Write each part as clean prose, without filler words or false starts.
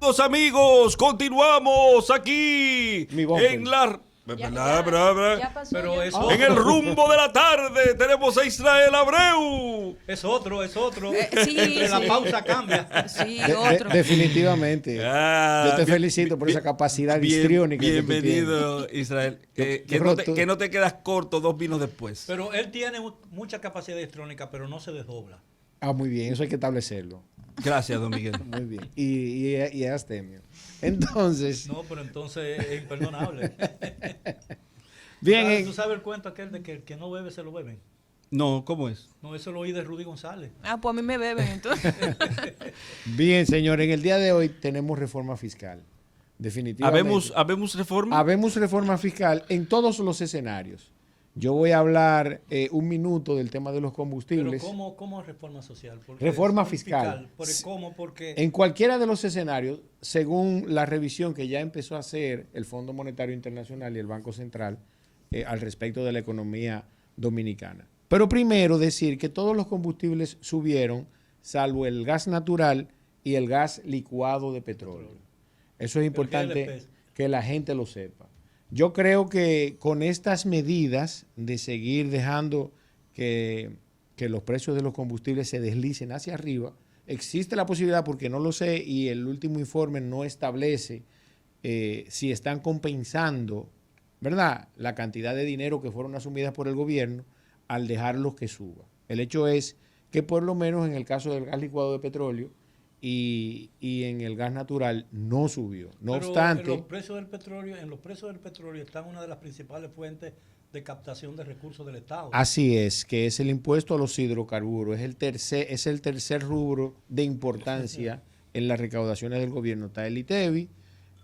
Los amigos, continuamos aquí Mi bumper. en la... Ya pasó. Pero ya. eso- En el rumbo de la tarde tenemos a Israel Abreu. Es otro. Sí, Entre la sí. pausa cambia. Sí, otro. Definitivamente. Ah, Yo te bien- felicito por bien- esa capacidad bien- histriónica. que tú Bienvenido, Israel. Que yo no creo te, que no te quedas corto 2 vinos después. Pero él tiene mucha capacidad electrónica, pero no se desdobla. tienes. Ah, muy bien, eso hay que establecerlo. Gracias, don Miguel. Muy bien. Y es astemio. Entonces, No, pero entonces es imperdonable. bien, ¿Tú sabes el cuento aquel de que el que no bebe se lo beben? No, ¿cómo es? No, eso lo oí de Rudy González. Ah, pues a mí me beben entonces. bien, señor, en el día de hoy tenemos reforma fiscal. Definitivamente. ¿Habemos reforma? Habemos reforma fiscal en todos los escenarios. Yo voy a hablar un minuto del tema de los Pero combustibles. ¿cómo reforma social? Porque Reforma es fiscal. ¿Cómo? Porque En cualquiera de los escenarios, según la revisión que ya empezó a hacer el Fondo Monetario Internacional y el Banco Central al respecto de la economía dominicana. Pero primero decir que todos los combustibles subieron, salvo el gas natural y el gas licuado de petróleo. Eso es importante ¿qué es el que la gente lo sepa. Yo creo que con estas medidas de seguir dejando que los precios de los combustibles se deslicen hacia arriba, existe la posibilidad, porque no lo sé, y el último informe no establece si están compensando, ¿verdad?, la cantidad de dinero que fueron asumidas por el gobierno al dejarlos que suba. El hecho es que por lo menos en el caso del gas licuado de petróleo y en el gas natural no subió. No pero obstante, en los precios del petróleo están una de las principales fuentes de captación de recursos del Estado. así es, que es el impuesto a los hidrocarburos, es el tercer rubro de importancia en las recaudaciones del gobierno. Está el ITEVI,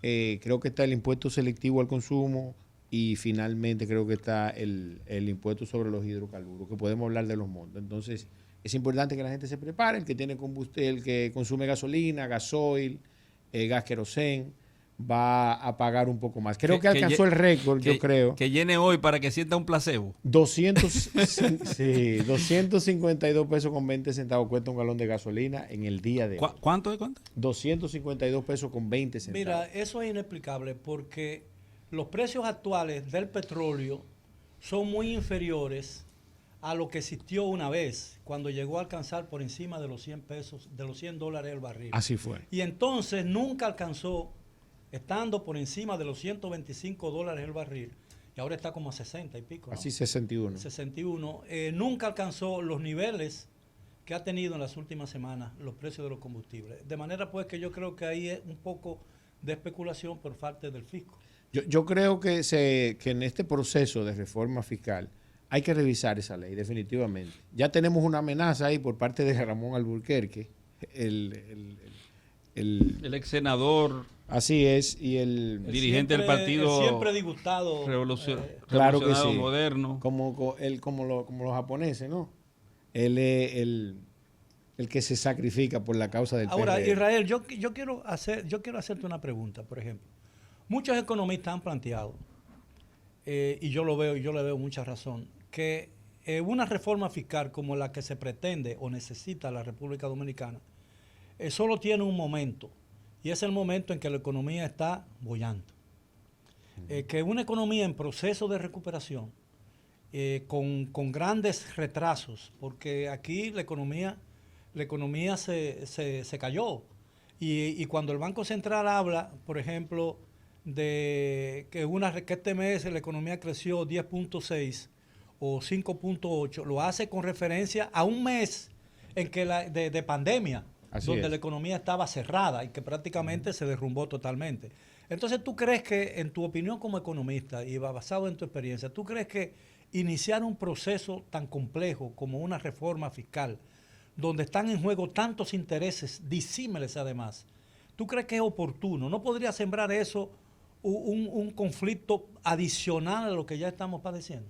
creo que está el impuesto selectivo al consumo y finalmente creo que está el impuesto sobre los hidrocarburos, que podemos hablar de los montos. Entonces, es importante que la gente se prepare, el que tiene combustible, el que consume gasolina, gasoil, gas querosén, va a pagar un poco más. Creo que alcanzó el récord, yo creo. Que llene hoy para que sienta un placebo. 252 pesos con 20 centavos cuesta un galón de gasolina en el día de hoy. ¿Cuánto es cuánto? 252 pesos con 20 centavos. Mira, eso es inexplicable porque los precios actuales del petróleo son muy inferiores a lo que existió una vez, cuando llegó a alcanzar por encima de los 100 pesos, de los $100 el barril. Así fue. Y entonces nunca alcanzó, estando por encima de los $125 el barril, y ahora está como a 60 y pico, ¿no? Así 61. 61, nunca alcanzó los niveles que ha tenido en las últimas semanas los precios de los combustibles. De manera pues que yo creo que ahí es un poco de especulación por parte del fisco. Yo creo que en este proceso de reforma fiscal hay que revisar esa ley, definitivamente. Ya tenemos una amenaza ahí por parte de Ramón Alburquerque, el ex senador, así es, y el dirigente del partido siempre disgustado. claro que revolucionario sí, moderno. como los japoneses, ¿no? Él es el que se sacrifica por la causa del Ahora, PRD. Israel, yo quiero hacerte una pregunta, por ejemplo. Muchos economistas han planteado, y yo le veo mucha razón, que una reforma fiscal como la que se pretende o necesita la República Dominicana solo tiene un momento, y es el momento en que la economía está bollante. Que una economía en proceso de recuperación, con grandes retrasos, porque aquí la economía se cayó. Y cuando el Banco Central habla, por ejemplo, de que este mes la economía creció 10.6 o 5.8, lo hace con referencia a un mes en que de pandemia, donde la economía estaba cerrada y que prácticamente se derrumbó totalmente. Entonces, ¿tú crees que, en tu opinión como economista y basado en tu experiencia, tú crees que iniciar un proceso tan complejo como una reforma fiscal, donde están en juego tantos intereses disímiles además, ¿tú crees que es oportuno? ¿No podría sembrar eso un conflicto adicional a lo que ya estamos padeciendo?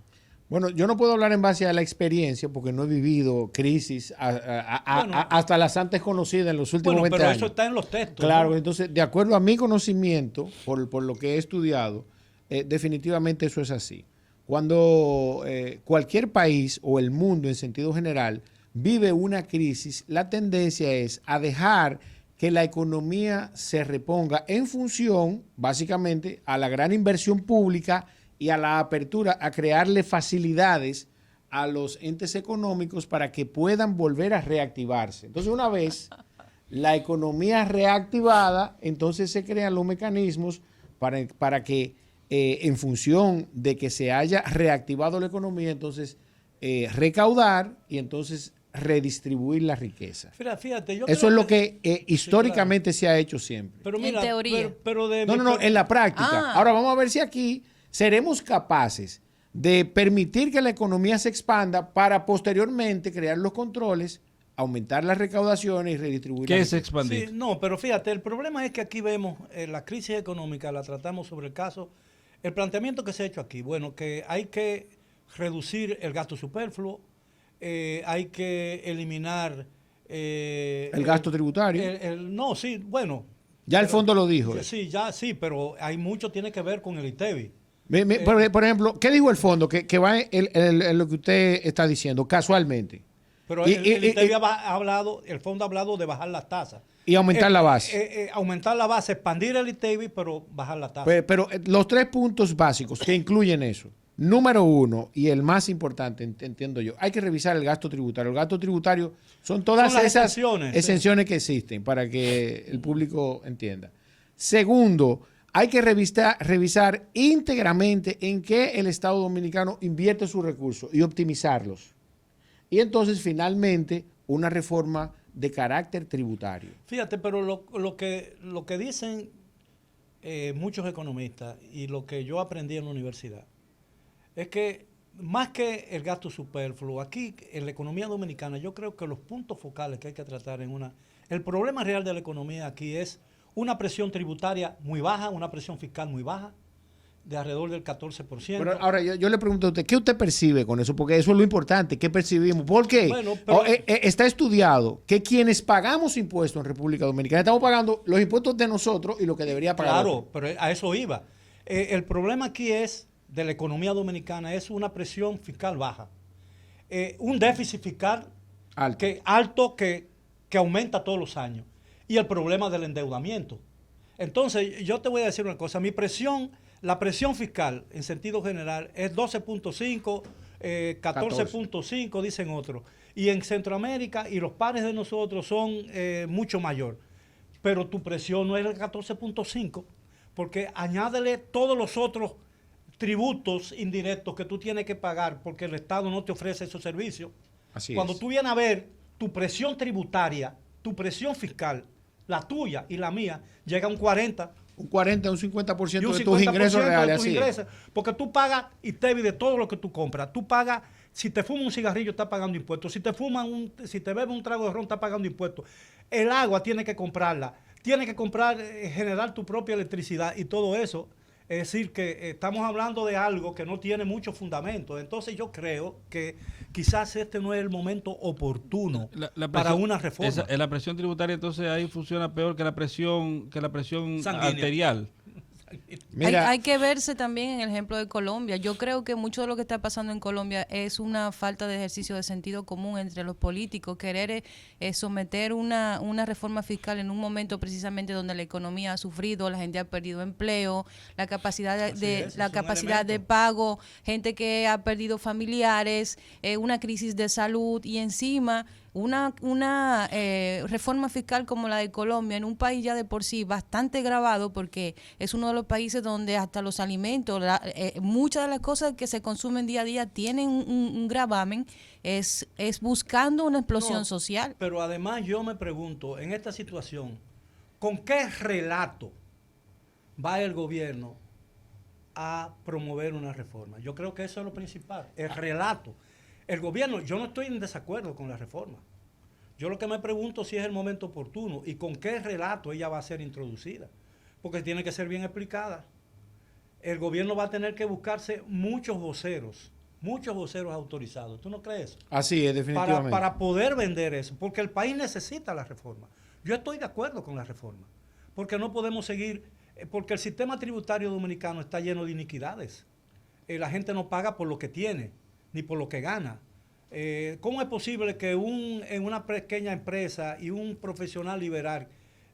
Bueno, yo no puedo hablar en base a la experiencia porque no he vivido crisis hasta las antes conocidas en los últimos 20 pero años. eso está en los textos. Claro, ¿no? entonces, de acuerdo a mi conocimiento, por lo que he estudiado, definitivamente eso es así. Cuando cualquier país o el mundo en sentido general vive una crisis, la tendencia es a dejar que la economía se reponga en función, básicamente, a la gran inversión pública y a la apertura, a crearle facilidades a los entes económicos para que puedan volver a reactivarse. Entonces, una vez la economía reactivada, entonces se crean los mecanismos para que en función de que se haya reactivado la economía, entonces recaudar y entonces redistribuir la riqueza. Fíjate, eso es lo que históricamente se ha hecho siempre. Pero mira, en teoría. No, en la práctica. Ahora vamos a ver si aquí seremos capaces de permitir que la economía se expanda para posteriormente crear los controles, aumentar las recaudaciones y redistribuir. ¿Qué es expandir? Sí, no, pero fíjate, el problema es que aquí vemos la crisis económica, la tratamos sobre el caso, el planteamiento que se ha hecho aquí, bueno, que hay que reducir el gasto superfluo, hay que eliminar... el gasto tributario. No, sí, bueno. Ya el fondo lo dijo. Sí, pero hay mucho tiene que ver con el ITEVI. Por ejemplo, ¿qué dijo el fondo? Que va en lo que usted está diciendo, casualmente. Pero el ITEVI el fondo ha hablado de bajar las tasas. Y aumentar la base. Aumentar la base, expandir el ITEVI, pero bajar la tasa. Pero los 3 puntos básicos que incluyen eso. Número 1, y el más importante, entiendo yo, hay que revisar el gasto tributario. El gasto tributario son todas esas exenciones que existen para que el público entienda. Segundo, hay que revisar íntegramente en qué el Estado Dominicano invierte sus recursos y optimizarlos. Y entonces, finalmente, una reforma de carácter tributario. Fíjate, pero lo que dicen muchos economistas y lo que yo aprendí en la universidad es que más que el gasto superfluo, aquí en la economía dominicana, yo creo que los puntos focales que hay que tratar el problema real de la economía aquí es una presión tributaria muy baja, una presión fiscal muy baja, de alrededor del 14%. Pero ahora yo le pregunto a usted, ¿qué usted percibe con eso? Porque eso es lo importante, ¿qué percibimos? Porque está estudiado que quienes pagamos impuestos en República Dominicana estamos pagando los impuestos de nosotros y lo que debería pagar. Claro, pero a eso iba. El problema aquí de la economía dominicana es una presión fiscal baja. Un déficit fiscal alto que aumenta todos los años. Y el problema del endeudamiento. Entonces, yo te voy a decir una cosa. La presión fiscal, en sentido general, es 12.5, 14.5, dicen otros. Y en Centroamérica, y los pares de nosotros son mucho mayor. Pero tu presión no es el 14.5, porque añádele todos los otros tributos indirectos que tú tienes que pagar porque el Estado no te ofrece esos servicios. Cuando tú vienes a ver tu presión tributaria, tu presión fiscal, la tuya y la mía, llega a un 40%. Un 40, un 50% de tus ingresos reales. Porque tú pagas ITEVI de todo lo que tú compras. Tú pagas, si te fumas un cigarrillo, estás pagando impuestos. Si te bebes un trago de ron, estás pagando impuestos. El agua tienes que comprarla. Tienes que generar tu propia electricidad y todo eso. Es decir, que estamos hablando de algo que no tiene mucho fundamento. Entonces yo creo que quizás este no es el momento oportuno para una reforma. La presión tributaria entonces ahí funciona peor que la presión sanguínea, arterial. Mira, hay que verse también en el ejemplo de Colombia. Yo creo que mucho de lo que está pasando en Colombia es una falta de ejercicio de sentido común entre los políticos, querer someter una reforma fiscal en un momento precisamente donde la economía ha sufrido, la gente ha perdido empleo, la capacidad de pago, gente que ha perdido familiares, una crisis de salud y encima una reforma fiscal como la de Colombia en un país ya de por sí bastante gravado porque es uno de los países donde hasta los alimentos, muchas de las cosas que se consumen día a día tienen un gravamen, es buscando una explosión social. Pero además yo me pregunto, en esta situación, ¿con qué relato va el gobierno a promover una reforma? Yo creo que eso es lo principal, el relato. El gobierno, yo no estoy en desacuerdo con la reforma. Yo lo que me pregunto si es el momento oportuno y con qué relato ella va a ser introducida. Porque tiene que ser bien explicada. El gobierno va a tener que buscarse muchos voceros autorizados. ¿Tú no crees eso? Así es, definitivamente. Para poder vender eso. Porque el país necesita la reforma. Yo estoy de acuerdo con la reforma. Porque no podemos seguir, porque el sistema tributario dominicano está lleno de iniquidades. La gente no paga por lo que tiene ni por lo que gana. ¿Cómo es posible que en una pequeña empresa y un profesional liberal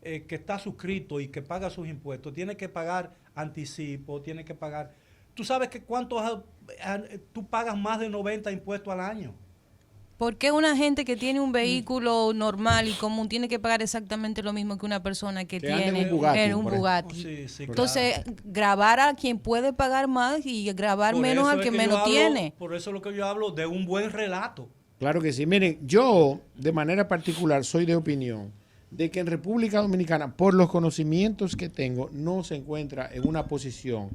que está suscrito y que paga sus impuestos, tiene que pagar anticipo, tiene que pagar... Tú sabes que tú pagas más de 90 impuestos al año. ¿Por qué una gente que tiene un vehículo normal y común tiene que pagar exactamente lo mismo que una persona que tiene un Bugatti? Sí, sí, Entonces, claro. grabar a quien puede pagar más y grabar menos al que menos tiene. Por eso es lo que yo hablo de un buen relato. Claro que sí. Miren, yo de manera particular soy de opinión de que en República Dominicana, por los conocimientos que tengo, no se encuentra en una posición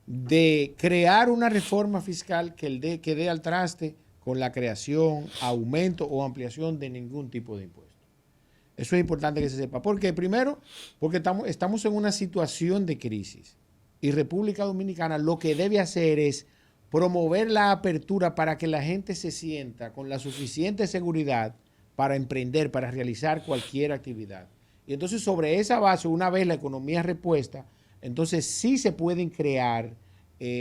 de crear una reforma fiscal que dé al traste con la creación, aumento o ampliación de ningún tipo de impuesto. Eso es importante que se sepa. ¿Por qué? Primero, porque estamos en una situación de crisis y República Dominicana lo que debe hacer es promover la apertura para que la gente se sienta con la suficiente seguridad para emprender, para realizar cualquier actividad. Y entonces sobre esa base, una vez la economía repuesta, entonces sí se pueden crear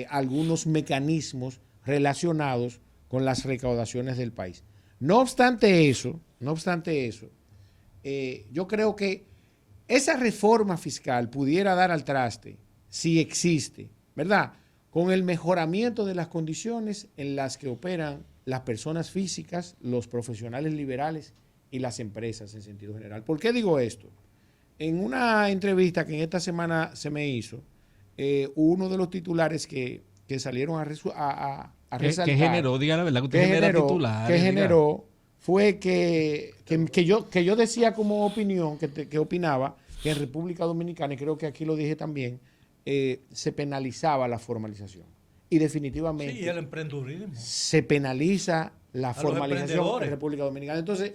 algunos mecanismos relacionados con las recaudaciones del país. No obstante eso, yo creo que esa reforma fiscal pudiera dar al traste, si existe, ¿verdad?, con el mejoramiento de las condiciones en las que operan las personas físicas, los profesionales liberales y las empresas en sentido general. ¿Por qué digo esto? En una entrevista que en esta semana se me hizo, uno de los titulares que salieron a resaltar. ¿Qué generó? Diga la verdad, que usted genera titulares. ¿Qué generó? Fue que yo decía como opinión, que opinaba, que en República Dominicana, y creo que aquí lo dije también, se penalizaba la formalización. Y definitivamente sí, el emprendedurismo. Se penaliza la formalización en República Dominicana. Entonces,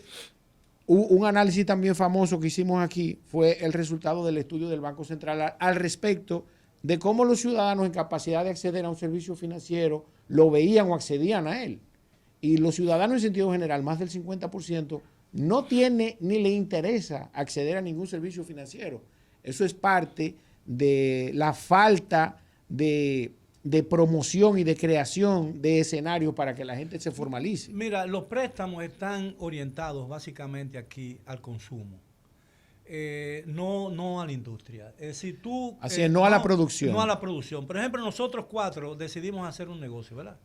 un análisis también famoso que hicimos aquí fue el resultado del estudio del Banco Central al respecto de cómo los ciudadanos en capacidad de acceder a un servicio financiero lo veían o accedían a él. Y los ciudadanos en sentido general, más del 50%, no tiene ni le interesa acceder a ningún servicio financiero. Eso es parte de la falta de promoción y de creación de escenarios para que la gente se formalice. Mira, los préstamos están orientados básicamente aquí al consumo. No a la industria. Es decir, Así es, no a la producción. No a la producción. Por ejemplo, nosotros 4 decidimos hacer un negocio, ¿verdad?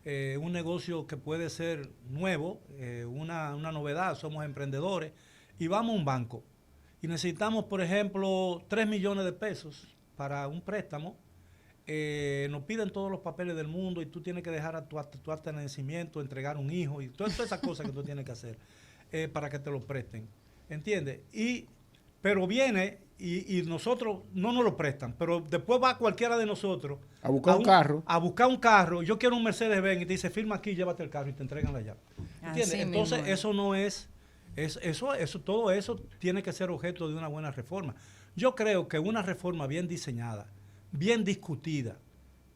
Un negocio que puede ser nuevo, una novedad, somos emprendedores, y vamos a un banco. Y necesitamos, por ejemplo, 3 millones de pesos para un préstamo. Nos piden todos los papeles del mundo y tú tienes que dejar a tu acta de nacimiento, entregar un hijo y todas esas cosas que tú tienes que hacer para que te lo presten. ¿Entiendes? Pero viene y nosotros no nos lo prestan, pero después va cualquiera de nosotros a buscar un carro. A buscar un carro. Yo quiero un Mercedes-Benz y te dice, firma aquí, llévate el carro y te entregan la llave. ¿Entiendes? Entonces, eso no es... todo eso tiene que ser objeto de una buena reforma. Yo creo que una reforma bien diseñada, bien discutida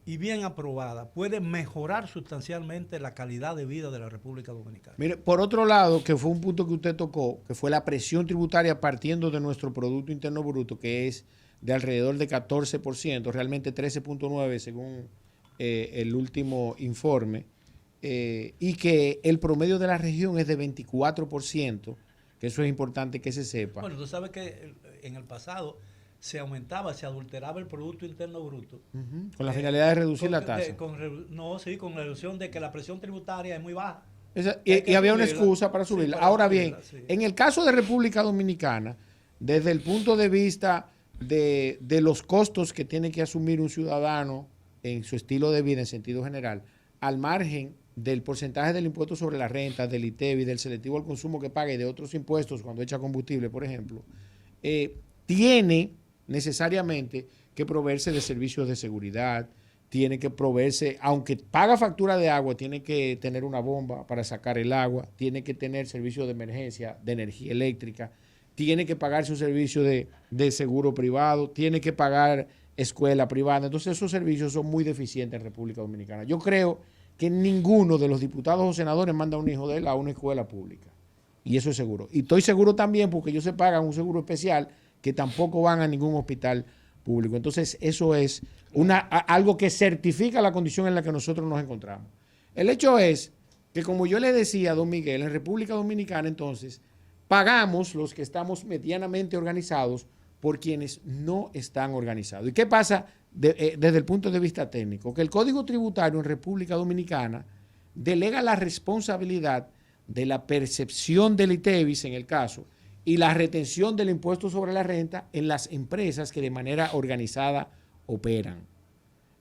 y bien aprobada puede mejorar sustancialmente la calidad de vida de la República Dominicana. Mire, por otro lado, que fue un punto que usted tocó, que fue la presión tributaria partiendo de nuestro Producto Interno Bruto, que es de alrededor de 14%, realmente 13.9% según el último informe, y que el promedio de la región es de 24%, que eso es importante que se sepa. Bueno, tú sabes que en el pasado se aumentaba, se adulteraba el Producto Interno Bruto. Con la finalidad de reducir la tasa. Con reducción de que la presión tributaria es muy baja. Y había una excusa para subirla. Sí, Ahora bien, en el caso de República Dominicana, desde el punto de vista de los costos que tiene que asumir un ciudadano en su estilo de vida en sentido general, al margen del porcentaje del impuesto sobre la renta, del ITEVI, del selectivo al consumo que pague y de otros impuestos cuando echa combustible, por ejemplo, tiene necesariamente que proveerse de servicios de seguridad, tiene que proveerse, aunque paga factura de agua, tiene que tener una bomba para sacar el agua, tiene que tener servicios de emergencia, de energía eléctrica, tiene que pagar su servicio de seguro privado, tiene que pagar escuela privada. Entonces esos servicios son muy deficientes en República Dominicana. Yo creo que ninguno de los diputados o senadores manda a un hijo de él a una escuela pública. Y eso es seguro. Y estoy seguro también porque ellos se pagan un seguro especial que tampoco van a ningún hospital público. Entonces, eso es algo que certifica la condición en la que nosotros nos encontramos. El hecho es que, como yo le decía a don Miguel, en República Dominicana, entonces, pagamos los que estamos medianamente organizados por quienes no están organizados. ¿Y qué pasa desde el punto de vista técnico? Que el Código Tributario en República Dominicana delega la responsabilidad de la percepción del ITEVIS, en el caso, y la retención del impuesto sobre la renta en las empresas que de manera organizada operan.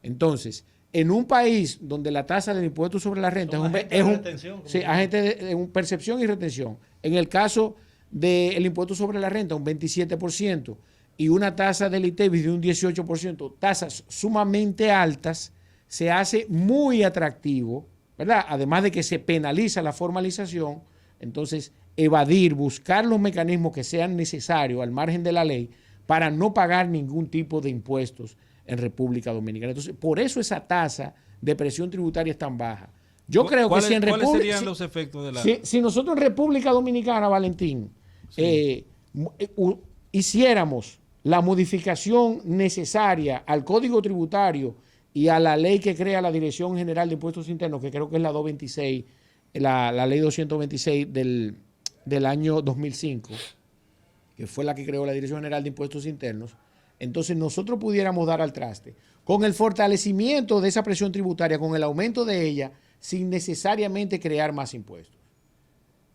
Entonces, en un país donde la tasa del impuesto sobre la renta es un percepción y retención. En el caso del impuesto sobre la renta, un 27%, y una tasa del ITEVIS de un 18%, tasas sumamente altas, se hace muy atractivo, ¿verdad? Además de que se penaliza la formalización, entonces evadir, buscar los mecanismos que sean necesarios al margen de la ley para no pagar ningún tipo de impuestos en República Dominicana. Entonces, por eso esa tasa de presión tributaria es tan baja. Yo creo que si en República... ¿Cuáles serían los efectos de la...? Si nosotros en República Dominicana, Valentín, sí, hiciéramos la modificación necesaria al Código Tributario y a la ley que crea la Dirección General de Impuestos Internos, que creo que es la 226, la ley 226 del año 2005, que fue la que creó la Dirección General de Impuestos Internos, entonces nosotros pudiéramos dar al traste con el fortalecimiento de esa presión tributaria, con el aumento de ella, sin necesariamente crear más impuestos.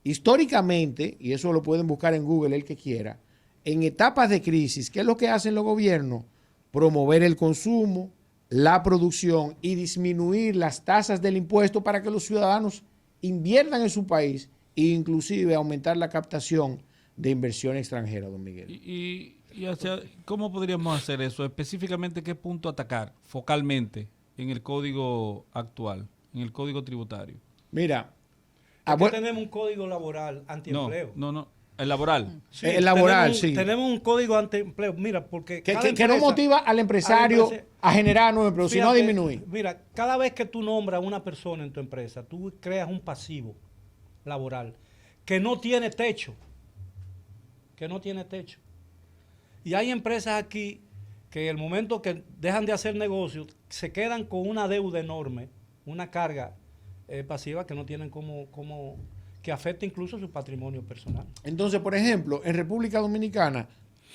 Históricamente, y eso lo pueden buscar en Google el que quiera, en etapas de crisis, ¿qué es lo que hacen los gobiernos? Promover el consumo, la producción y disminuir las tasas del impuesto para que los ciudadanos inviertan en su país e inclusive aumentar la captación de inversión extranjera, don Miguel. ¿Y cómo podríamos hacer eso? Específicamente, ¿qué punto atacar focalmente en el código actual, en el código tributario? Mira, tenemos un código laboral antiempleo. No. El laboral. Sí, el laboral, sí. Tenemos un código antiempleo. Mira, porque que no motiva al empresario a generar nuevos empleos, sino a disminuir. Mira, cada vez que tú nombras a una persona en tu empresa, tú creas un pasivo laboral que no tiene techo. Y hay empresas aquí que en el momento que dejan de hacer negocios, se quedan con una deuda enorme, una carga pasiva que no tienen cómo que afecta incluso su patrimonio personal. Entonces, por ejemplo, en República Dominicana,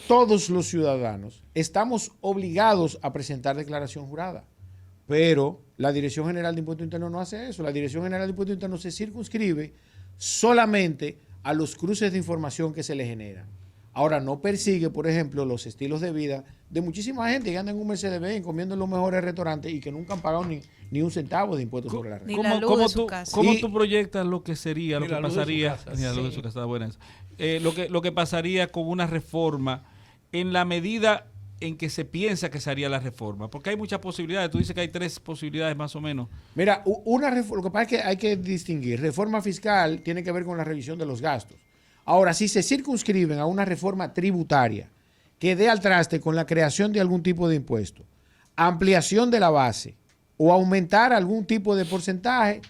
todos los ciudadanos estamos obligados a presentar declaración jurada, pero la Dirección General de Impuestos Internos no hace eso. La Dirección General de Impuestos Internos se circunscribe solamente a los cruces de información que se le generan. Ahora, no persigue, por ejemplo, los estilos de vida de muchísima gente que anda en un Mercedes-Benz comiendo en los mejores restaurantes y que nunca han pagado ni un centavo de impuestos sobre la renta. Ni la luz de su casa. ¿Cómo tú proyectas lo que sería, lo que pasaría? Ni la luz de su casa, está buena esa. Lo que pasaría con una reforma en la medida en que se piensa que se haría la reforma? Porque hay muchas posibilidades. Tú dices que hay 3 posibilidades más o menos. Mira, lo que pasa es que hay que distinguir. Reforma fiscal tiene que ver con la revisión de los gastos. Ahora, si se circunscriben a una reforma tributaria que dé al traste con la creación de algún tipo de impuesto, ampliación de la base o aumentar algún tipo de porcentaje,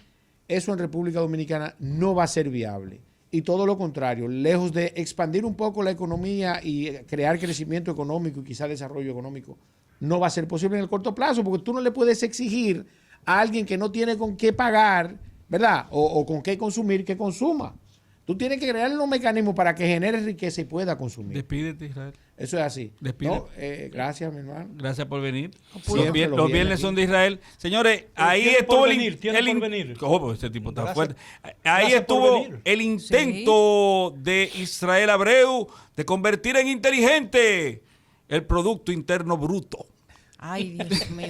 eso en República Dominicana no va a ser viable. Y todo lo contrario, lejos de expandir un poco la economía y crear crecimiento económico y quizá desarrollo económico, no va a ser posible en el corto plazo, porque tú no le puedes exigir a alguien que no tiene con qué pagar, ¿verdad? O con qué consumir, que consuma. Tú tienes que crear los mecanismos para que genere riqueza y pueda consumir. Despídete, Israel. Eso es así. Despídete. No, gracias, mi hermano. Gracias por venir. Los viernes son de Israel. Señores, ahí estuvo venir. ¿Cómo? Este tipo está fuerte. Ahí estuvo el intento de Israel Abreu de convertir en inteligente el Producto Interno Bruto. Ay, Dios mío.